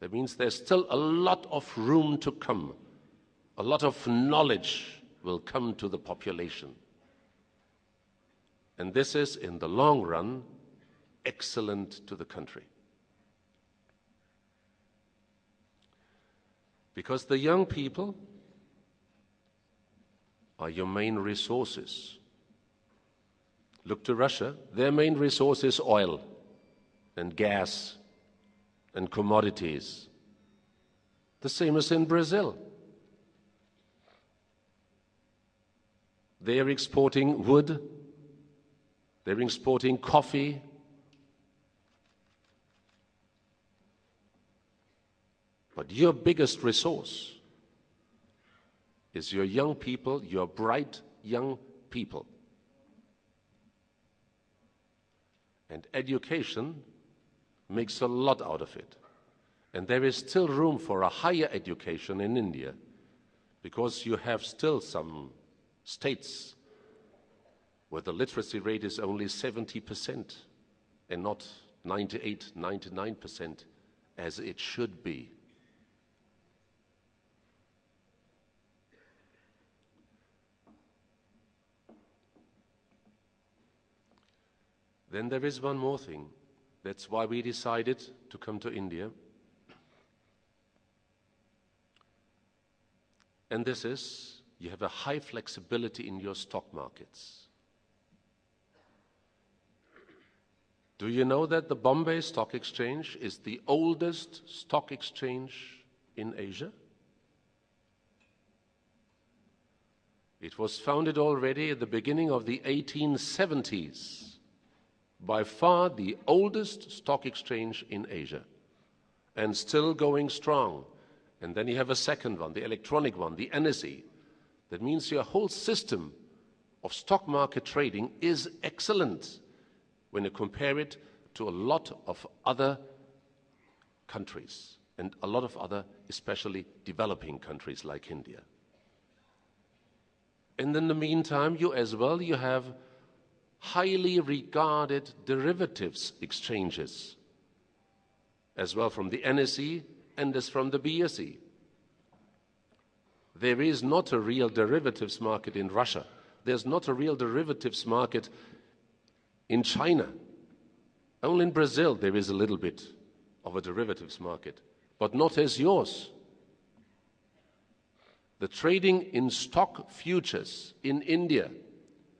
That means there's still a lot of room to come. A lot of knowledge will come to the population. And this is, in the long run, excellent to the country. Because the young people are your main resources. Look to Russia. Their main resource is oil and gas and commodities. The same as in Brazil. They are exporting wood, they're exporting coffee. But your biggest resource is your young people, your bright young people. And education makes a lot out of it. And there is still room for a higher education in India, because you have still some states where the literacy rate is only 70% and not 98, 99% as it should be. Then there is one more thing. That's why we decided to come to India. And this is, you have a high flexibility in your stock markets. Do you know that the Bombay Stock Exchange is the oldest stock exchange in Asia? It was founded already at the beginning of the 1870s. By far the oldest stock exchange in Asia, and still going strong. And then you have a second one, the electronic one, the NSE. That means your whole system of stock market trading is excellent when you compare it to a lot of other countries, and a lot of other, especially developing countries like India. And in the meantime, you have highly regarded derivatives exchanges, as well from the NSE and as from the BSE. There is not a real derivatives market in Russia. There's not a real derivatives market in China. Only in Brazil there is a little bit of a derivatives market, but not as yours. The trading in stock futures in India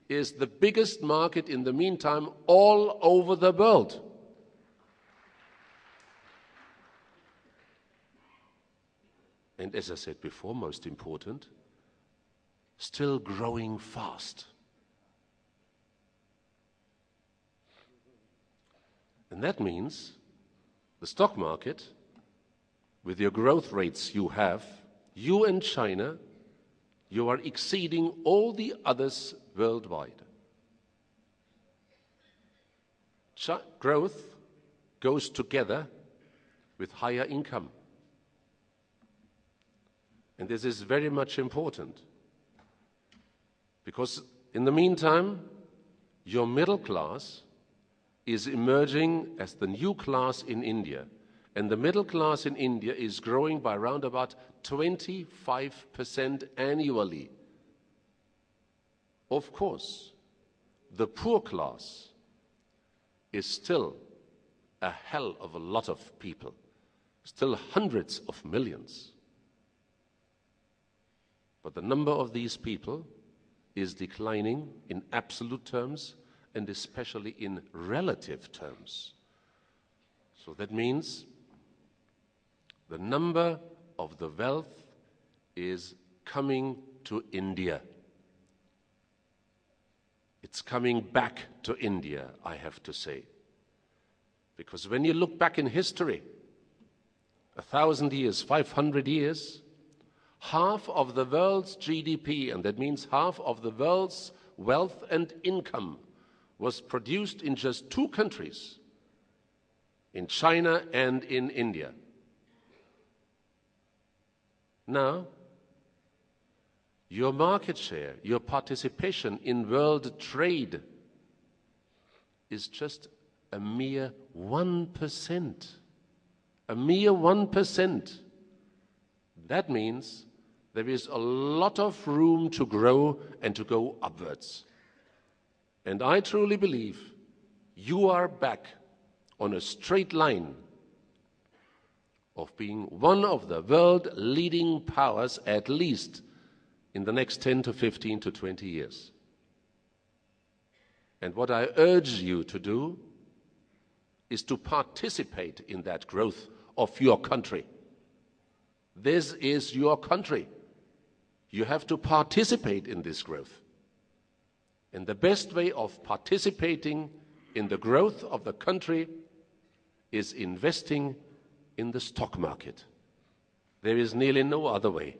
is the biggest market in the meantime all over the world. And as I said before, most important, still growing fast. And that means the stock market, with your growth rates you have, you and China, you are exceeding all the others worldwide. Growth goes together with higher income. And this is very much important, because in the meantime, your middle class is emerging as the new class in India. And the middle class in India is growing by around about 25% annually. Of course, the poor class is still a hell of a lot of people, still hundreds of millions. But the number of these people is declining in absolute terms and especially in relative terms. So that means the number of the wealth is coming to India. It's coming back to India, I have to say. Because when you look back in history, 1,000 years, 500 years, half of the world's GDP, and that means half of the world's wealth and income, was produced in just two countries, in China and in India. Now, your market share, your participation in world trade is just a mere 1%. a mere 1%. That means there is a lot of room to grow and to go upwards. And I truly believe you are back on a straight line of being one of the world leading powers, at least in the next 10 to 15 to 20 years. And what I urge you to do is to participate in that growth of your country. This is your country. You have to participate in this growth. And the best way of participating in the growth of the country is investing in the stock market. There is nearly no other way.